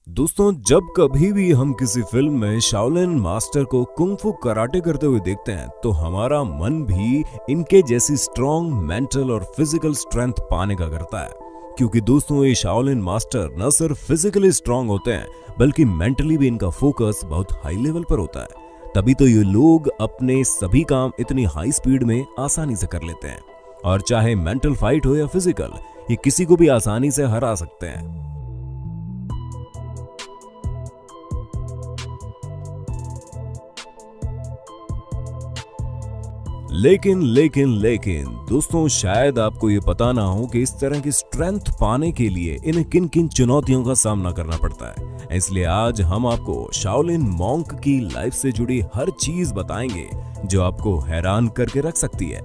दोस्तों, जब कभी भी हम किसी फिल्म में शाओलिन मास्टर को कुंग फू कराटे करते हुए देखते हैं तो हमारा मन भी इनके जैसी स्ट्रॉन्ग मेंटल और फिजिकल स्ट्रेंथ पाने का करता है। क्योंकि दोस्तों, ये शाओलिन मास्टर न सिर्फ फिजिकली स्ट्रॉन्ग होते हैं बल्कि मेंटली भी इनका फोकस बहुत हाई लेवल पर होता है। तभी तो ये लोग अपने सभी काम इतनी हाई स्पीड में आसानी से कर लेते हैं और चाहे मेंटल फाइट हो या फिजिकल, ये किसी को भी आसानी से हरा सकते हैं। लेकिन दोस्तों, शायद आपको ये पता ना हो कि इस तरह की स्ट्रेंथ पाने के लिए इन्हें किन किन चुनौतियों का सामना करना पड़ता है। इसलिए आज हम आपको शाओलिन मॉन्क की लाइफ से जुड़ी हर चीज बताएंगे जो आपको हैरान करके रख सकती है।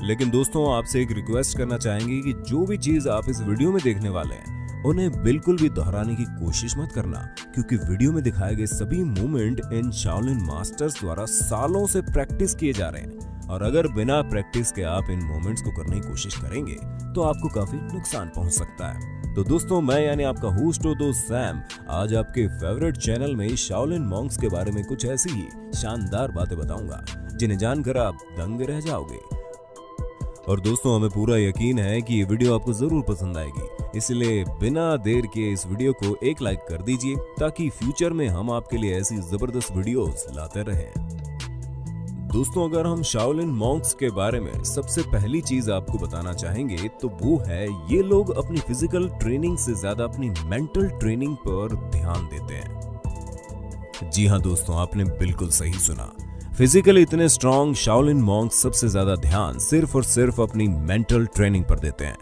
लेकिन दोस्तों, आपसे एक रिक्वेस्ट करना चाहेंगे कि जो भी चीज आप इस वीडियो में देखने वाले हैं उन्हें बिल्कुल भी दोहराने की कोशिश मत करना, क्योंकि वीडियो में दिखाए गए सभी मूवमेंट इन शाओलिन मास्टर्स द्वारा सालों से प्रैक्टिस किए जा रहे हैं और अगर बिना प्रैक्टिस के आप इन मूवमेंट्स को करने की कोशिश करेंगे तो आपको काफी नुकसान पहुंच सकता है। तो दोस्तों, मैं यानी आपका होस्ट हो दोस्त सैम आज आपके फेवरेट चैनल में शाओलिन मॉन्क्स के बारे में कुछ ऐसी ही शानदार बातें बताऊंगा जिन्हें जानकर आप दंग रह जाओगे। और दोस्तों, हमें पूरा यकीन है कि ये वीडियो आपको जरूर पसंद आएगी, इसलिए बिना देर के इस वीडियो को एक लाइक कर दीजिए ताकि फ्यूचर में हम आपके लिए ऐसी जबरदस्त वीडियोस लाते रहें। दोस्तों, अगर हम शाओलिन मॉन्क्स के बारे में सबसे पहली चीज आपको बताना चाहेंगे तो वो है ये लोग अपनी फिजिकल ट्रेनिंग से ज्यादा अपनी मेंटल ट्रेनिंग पर ध्यान देते हैं। जी हाँ दोस्तों, आपने बिल्कुल सही सुना। फिजिकली इतने स्ट्रॉन्ग शाओलिन मॉन्क्स सबसे ज्यादा ध्यान सिर्फ और सिर्फ अपनी मेंटल ट्रेनिंग पर देते हैं,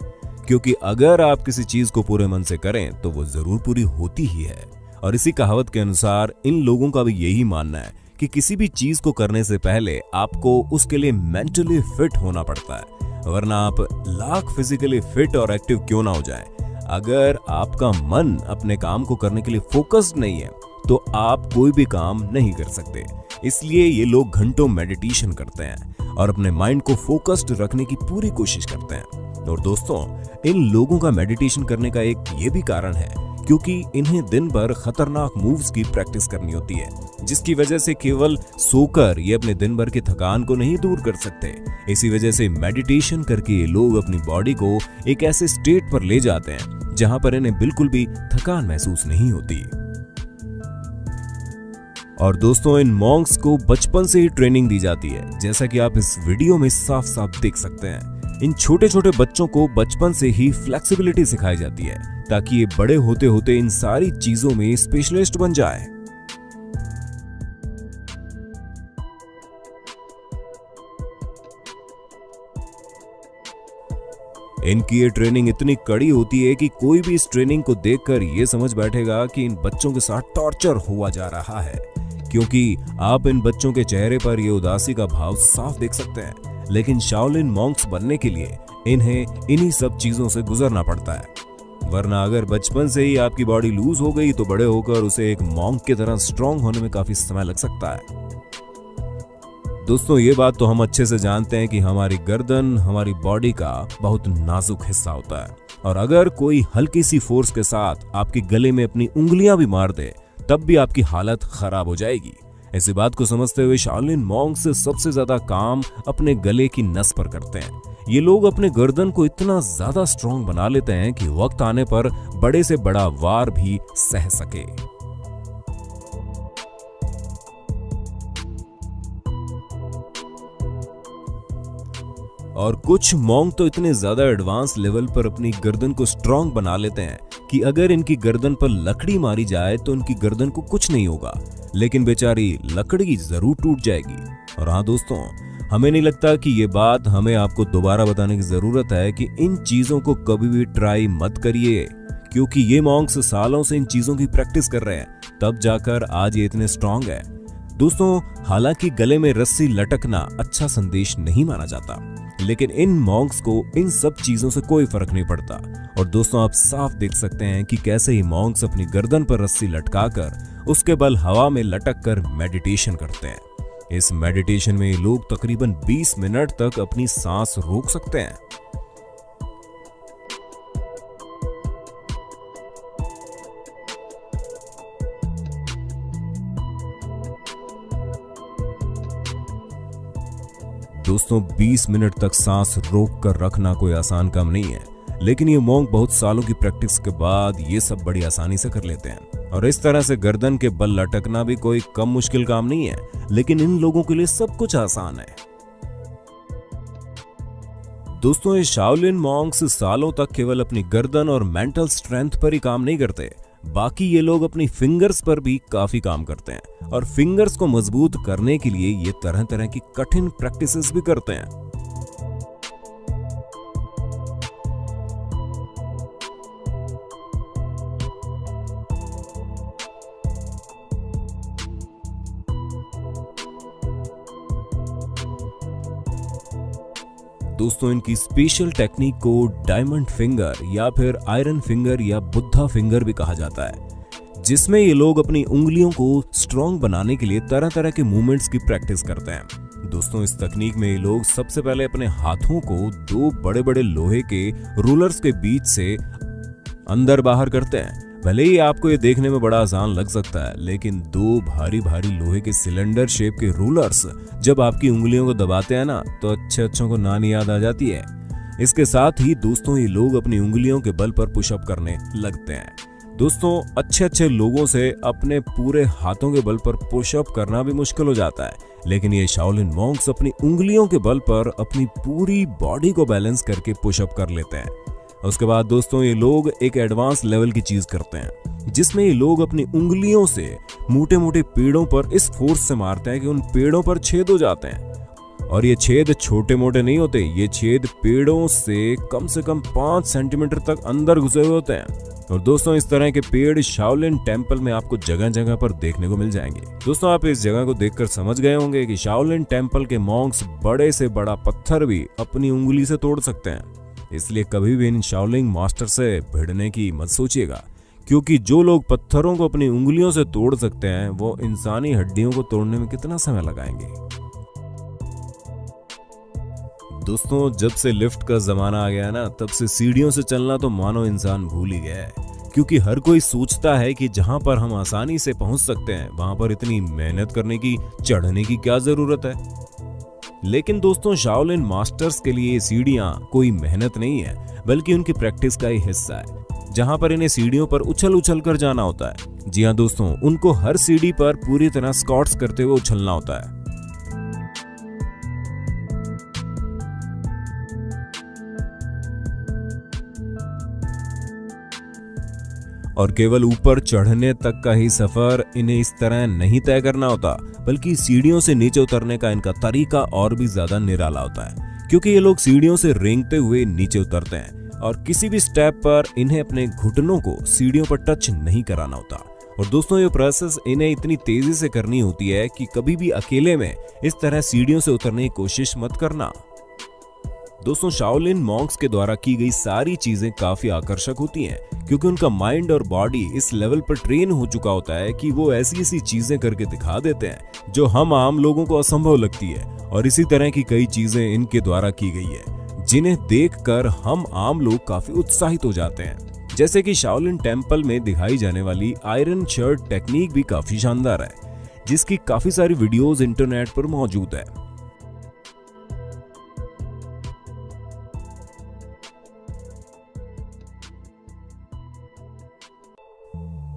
क्योंकि अगर आप किसी चीज को पूरे मन से करें तो वो जरूर पूरी होती ही है। और इसी कहावत के अनुसार इन लोगों का भी यही मानना है कि किसी भी चीज को करने से पहले आपको उसके लिए मेंटली फिट होना पड़ता है, वरना आप लाख फिजिकली फिट और एक्टिव क्यों ना हो जाए, अगर आपका मन अपने काम को करने के लिए फोकस्ड नहीं है तो आप कोई भी काम नहीं कर सकते। इसलिए ये लोग घंटों मेडिटेशन करते हैं और अपने माइंड को फोकस्ड रखने की पूरी कोशिश करते हैं। और दोस्तों, इन लोगों का मेडिटेशन करने का एक ये भी कारण है क्योंकि इन्हें दिन भर खतरनाक मूव्स की प्रैक्टिस करनी होती है, जिसकी वजह से केवल सोकर ये अपने दिन भर की थकान को नहीं दूर कर सकते। इसी वजह से मेडिटेशन करके ये लोग अपनी बॉडी को एक ऐसे स्टेट पर ले जाते हैं जहां पर इन्हें बिल्कुल भी थकान महसूस नहीं होती। और दोस्तों, इन मॉन्क्स को बचपन से ही ट्रेनिंग दी जाती है, जैसा कि आप इस वीडियो में साफ साफ देख सकते हैं। इन छोटे छोटे बच्चों को बचपन से ही फ्लेक्सिबिलिटी सिखाई जाती है ताकि ये बड़े होते होते इन सारी चीजों में स्पेशलिस्ट बन जाए। इनकी ये ट्रेनिंग इतनी कड़ी होती है कि कोई भी इस ट्रेनिंग को देखकर ये समझ बैठेगा कि इन बच्चों के साथ टॉर्चर हुआ जा रहा है, क्योंकि आप इन बच्चों के चेहरे पर ये उदासी का भाव साफ देख सकते हैं। लेकिन शाओलिन मॉन्क्स बनने के लिए इन्हें इन्हीं सब चीजों से गुजरना पड़ता है, वरना अगर बचपन से ही आपकी बॉडी लूज हो गई तो बड़े होकर उसे एक मॉन्क की तरह स्ट्रांग होने में काफी समय लग सकता है। दोस्तों, ये बात तो हम अच्छे से जानते हैं कि हमारी गर्दन हमारी बॉडी का बहुत नाजुक हिस्सा होता है और अगर कोई हल्की सी फोर्स के साथ आपके गले में अपनी उंगलियां भी मार दे तब भी आपकी हालत खराब हो जाएगी। इसी बात को समझते हुए शाओलिन मॉन्क्स सबसे ज्यादा काम अपने गले की नस पर करते हैं। ये लोग अपने गर्दन को इतना ज्यादा स्ट्रॉन्ग बना लेते हैं कि वक्त आने पर बड़े से बड़ा वार भी सह सके। और कुछ मॉन्क तो इतने ज्यादा एडवांस लेवल पर अपनी गर्दन को स्ट्रॉन्ग बना लेते हैं कि अगर इनकी गर्दन पर लकड़ी मारी जाए तो इनकी गर्दन को कुछ नहीं होगा, लेकिन बेचारी लकड़ी जरूर टूट जाएगी। और हाँ दोस्तों, हमें नहीं लगता कि ये बात हमें आपको दोबारा बताने की जरूरत है कि इन चीजों को कभी भी ट्राई मत करिए, क्योंकि ये मॉन्क्स सालों से इन चीजों की प्रैक्टिस कर रहे हैं, तब जाकर आज ये इतने स्ट्रॉन्ग है। दोस्तों, हालांकि गले में रस्सी लटकना अच्छा संदेश नहीं माना जाता, लेकिन इन मॉन्क्स को इन सब चीजों से कोई फर्क नहीं पड़ता। और दोस्तों, आप साफ देख सकते हैं कि कैसे ही मॉन्क्स अपनी गर्दन पर रस्सी लटकाकर उसके बल हवा में लटक कर मेडिटेशन करते हैं। इस मेडिटेशन में लोग तकरीबन 20 मिनट तक अपनी सांस रोक सकते हैं। दोस्तों 20 मिनट तक सांस रोक कर रखना कोई आसान काम नहीं है, लेकिन ये मॉन्क बहुत सालों की प्रैक्टिस के बाद ये सब बड़ी आसानी से कर लेते हैं। और इस तरह से गर्दन के बल लटकना भी कोई कम मुश्किल काम नहीं है, लेकिन इन लोगों के लिए सब कुछ आसान है। दोस्तों ये शाओलिन मॉन्क्स सालों तक केवल अपनी गर्दन और मेंटल स्ट्रेंथ पर ही काम नहीं करते, बाकी ये लोग अपनी फिंगर्स पर भी काफी काम करते हैं और फिंगर्स को मजबूत करने के लिए ये तरह तरह की कठिन प्रैक्टिसेस भी करते हैं। दोस्तों इनकी स्पेशल टेक्निक को डायमंड फिंगर या फिर आयरन फिंगर या बुद्धा फिंगर भी कहा जाता है, जिसमें ये लोग अपनी उंगलियों को स्ट्रॉन्ग बनाने के लिए तरह तरह के मूवमेंट्स की प्रैक्टिस करते हैं। दोस्तों इस तकनीक में ये लोग सबसे पहले अपने हाथों को दो बड़े बड़े लोहे के रूलर्स के बीच से अंदर बाहर करते हैं। भले ही आपको ये देखने में बड़ा आसान लग सकता है, लेकिन दो भारी भारी लोहे के सिलेंडर शेप के रूलर्स जब आपकी उंगलियों को दबाते हैं ना, तो अच्छों को नानी याद आ जाती है। इसके साथ ही दोस्तों ये लोग अपनी उंगलियों के बल पर पुशअप करने लगते हैं। दोस्तों अच्छे लोगों से अपने पूरे हाथों के बल पर पुशअप करना भी मुश्किल हो जाता है, लेकिन ये शाओलिन मॉन्क्स अपनी उंगलियों के बल पर अपनी पूरी बॉडी को बैलेंस करके पुशअप कर लेते हैं। उसके बाद दोस्तों ये लोग एक एडवांस लेवल की चीज करते हैं, जिसमें ये लोग अपनी उंगलियों से मोटे मोटे पेड़ों पर इस फोर्स से मारते हैं कि उन पेड़ों पर छेद हो जाते हैं। और ये छेद छोटे मोटे नहीं होते, ये छेद पेड़ों से कम 5 सेंटीमीटर तक अंदर घुसे हुए होते हैं। और दोस्तों इस तरह के पेड़ शाओलिन टेम्पल में आपको जगह जगह पर देखने को मिल जाएंगे। दोस्तों आप इस जगह को देखकर समझ गए होंगे कि शाओलिन टेम्पल के मॉन्क्स बड़े से बड़ा पत्थर भी अपनी उंगली से तोड़ सकते हैं। इसलिए कभी भी इन शाओलिन मास्टर से भिड़ने की मत सोचिएगा, क्योंकि जो लोग पत्थरों को अपनी उंगलियों से तोड़ सकते हैं वो इंसानी हड्डियों को तोड़ने में कितना समय लगाएंगे। दोस्तों जब से लिफ्ट का जमाना आ गया ना, तब से सीढ़ियों से चलना तो मानो इंसान भूल ही गया है, क्योंकि हर कोई सोचता है कि जहां पर हम आसानी से पहुंच सकते हैं वहां पर इतनी मेहनत करने की, चढ़ने की क्या जरूरत है। लेकिन दोस्तों शाओलिन मास्टर्स के लिए सीढ़ियां कोई मेहनत नहीं है, बल्कि उनकी प्रैक्टिस का ही हिस्सा है, जहां पर इन्हें सीढ़ियों पर उछल कर जाना होता है। जी हां दोस्तों, उनको हर सीढ़ी पर पूरी तरह स्क्वाट्स करते हुए उछलना होता है। और केवल ऊपर चढ़ने तक का ही सफर इन्हें इस तरह नहीं तय करना होता, बल्कि सीढ़ियों से नीचे उतरने का इनका तरीका और भी ज्यादा निराला होता है, क्योंकि ये लोग सीढ़ियों से रेंगते हुए नीचे उतरते हैं और किसी भी स्टेप पर इन्हें अपने घुटनों को सीढ़ियों पर टच नहीं कराना होता। और दोस्तों ये प्रोसेस इन्हें इतनी तेजी से करनी होती है कि कभी भी अकेले में इस तरह सीढ़ियों से उतरने की कोशिश मत करना। दोस्तों शाओलिन मॉन्क्स के द्वारा की गई सारी चीजें काफी आकर्षक होती हैं, क्योंकि उनका माइंड और बॉडी इस लेवल पर ट्रेन हो चुका होता है कि वो ऐसी चीजें करके दिखा देते हैं जो हम आम लोगों को असंभव लगती है। और इसी तरह की कई चीजें इनके द्वारा की गई है, जिन्हें देखकर हम आम लोग काफी उत्साहित हो जाते हैं। जैसे कि शाओलिन टेम्पल में दिखाई जाने वाली आयरन शर्ट टेक्निक भी काफी शानदार है, जिसकी काफी सारी वीडियोस इंटरनेट पर मौजूद है।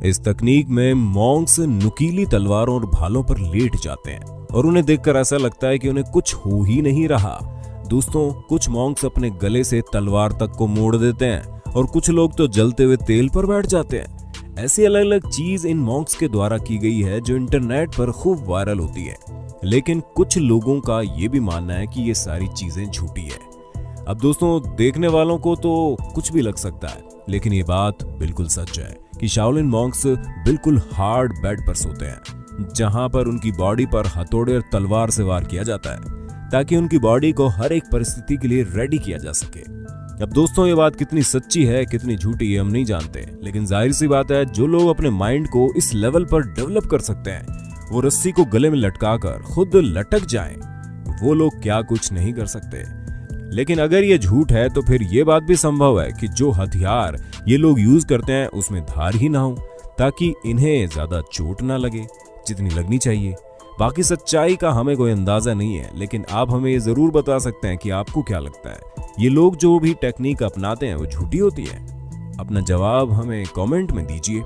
इस तकनीक में मॉन्क्स नुकीली तलवारों और भालों पर लेट जाते हैं और उन्हें देखकर ऐसा लगता है कि उन्हें कुछ हो ही नहीं रहा। दोस्तों कुछ मॉन्क्स अपने गले से तलवार तक को मोड़ देते हैं और कुछ लोग तो जलते हुए तेल पर बैठ जाते हैं। ऐसी अलग अलग चीज इन मॉन्क्स के द्वारा की गई है जो इंटरनेट पर खूब वायरल होती है, लेकिन कुछ लोगों का ये भी मानना है कि ये सारी चीजें झूठी है। अब दोस्तों देखने वालों को तो कुछ भी लग सकता है, लेकिन ये बात बिल्कुल सच है कि शाओलिन मॉन्क्स बिल्कुल हार्ड बेड पर सोते हैं, जहां पर उनकी बॉडी पर हथौड़े और तलवार से वार किया जाता है, ताकि उनकी बॉडी को हर एक परिस्थिति के लिए रेडी किया जा सके। अब दोस्तों ये बात कितनी सच्ची है कितनी झूठी है हम नहीं जानते, लेकिन जाहिर सी बात है जो लोग अपने माइंड को इस लेवल पर डेवलप कर सकते हैं, वो रस्सी को गले में लटकाकर खुद लटक जाएं, वो लोग क्या कुछ नहीं कर सकते। लेकिन अगर ये झूठ है तो फिर ये बात भी संभव है कि जो हथियार ये लोग यूज करते हैं उसमें धार ही ना हो, ताकि इन्हें ज्यादा चोट ना लगे जितनी लगनी चाहिए। बाकी सच्चाई का हमें कोई अंदाजा नहीं है, लेकिन आप हमें ये जरूर बता सकते हैं कि आपको क्या लगता है, ये लोग जो भी टेक्निक अपनाते हैं वो झूठी होती है? अपना जवाब हमें कमेंट में दीजिए।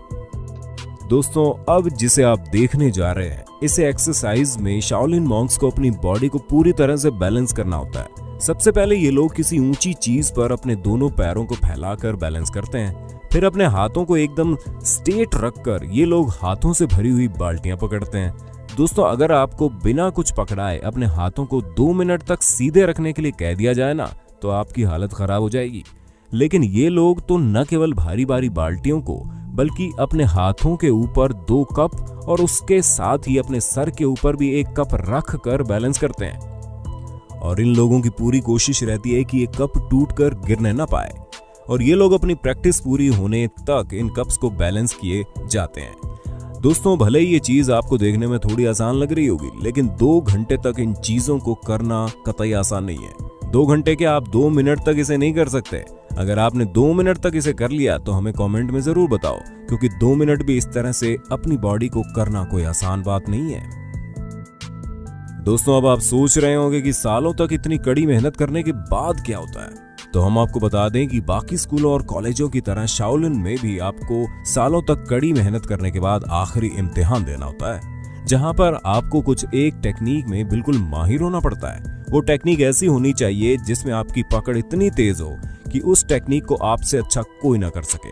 दोस्तों, अब जिसे आप देखने जा रहे हैं, इसे एक्सरसाइज में शाओलिन मॉन्क्स को अपनी बॉडी को पूरी तरह से बैलेंस करना होता है। सबसे पहले ये लोग किसी ऊंची चीज पर अपने दोनों पैरों को फैलाकर बैलेंस करते हैं। फिर अपने हाथों को एकदम स्ट्रेट रखकर ये लोग हाथों से भरी हुई बाल्टियां पकड़ते हैं। दोस्तों, अगर आपको बिना कुछ पकड़ाए अपने हाथों को 2 मिनट तक सीधे रखने के लिए कह दिया जाए ना, तो आपकी हालत खराब हो जाएगी। लेकिन ये लोग तो न केवल भारी भारी बाल्टियों को, बल्कि अपने हाथों के ऊपर 2 कप और उसके साथ ही अपने सर के ऊपर भी 1 कप रख कर बैलेंस करते हैं। और इन लोगों की पूरी कोशिश रहती है कि ये कप टूटकर गिरने ना पाए, और ये लोग अपनी प्रैक्टिस पूरी होने तक इन कप्स को बैलेंस किए जाते हैं। दोस्तों, भले ही ये चीज आपको देखने में थोड़ी आसान लग रही होगी, लेकिन 2 घंटे तक इन चीजों को करना कतई आसान नहीं है। 2 घंटे के आप 2 मिनट तक इसे नहीं कर सकते। अगर आपने 2 मिनट तक इसे कर लिया तो हमें कमेंट में जरूर बताओ, क्योंकि 2 मिनट भी इस तरह से अपनी बॉडी को करना कोई आसान बात नहीं है। दोस्तों, अब आप सोच रहे होंगे कि सालों तक इतनी कड़ी मेहनत करने के बाद क्या होता है, तो हम आपको बता दें कि बाकी स्कूलों और कॉलेजों की तरह शाओलिन में भी आपको सालों तक कड़ी मेहनत करने के बाद आखिरी इम्तिहान देना होता है, जहां पर आपको कुछ एक टेक्निक में बिल्कुल माहिर होना पड़ता है। वो टेक्निक ऐसी होनी चाहिए जिसमें आपकी पकड़ इतनी तेज हो कि उस टेक्निक को आपसे अच्छा कोई ना कर सके।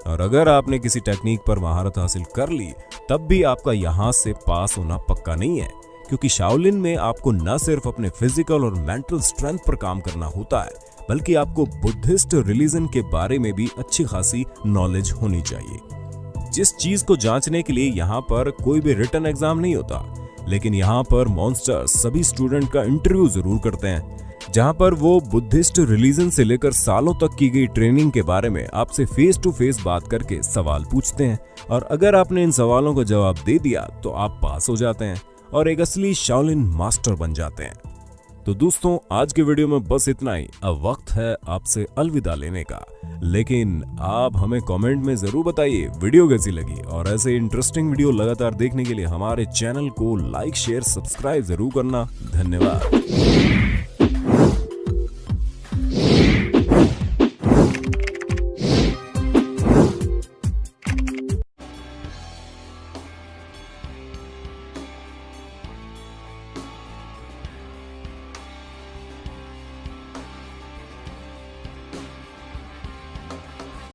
और अगर आपने किसी टेक्निक पर महारत हासिल कर ली, तब भी आपका यहाँ से पास होना पक्का नहीं है, क्योंकि शाओलिन में आपको न सिर्फ अपने फिजिकल और मेंटल स्ट्रेंथ पर काम करना होता है, बल्कि आपको बुद्धिस्ट रिलीजन के बारे में भी अच्छी खासी नॉलेज होनी चाहिए। जिस चीज को जांचने के लिए यहाँ पर कोई भी रिटन एग्जाम नहीं होता, लेकिन यहाँ पर मॉन्स्टर्स सभी स्टूडेंट का इंटरव्यू जरूर करते हैं, जहाँ पर वो बुद्धिस्ट रिलीजन से लेकर सालों तक की गई ट्रेनिंग के बारे में आपसे फेस टू फेस बात करके सवाल पूछते हैं। और अगर आपने इन सवालों का जवाब दे दिया तो आप पास हो जाते हैं और एक असली शाओलिन मास्टर बन जाते हैं। तो दोस्तों, आज के वीडियो में बस इतना ही। अब वक्त है आपसे अलविदा लेने का, लेकिन आप हमें कमेंट में जरूर बताइए वीडियो कैसी लगी, और ऐसे इंटरेस्टिंग वीडियो लगातार देखने के लिए हमारे चैनल को लाइक, शेयर, सब्सक्राइब जरूर करना। धन्यवाद।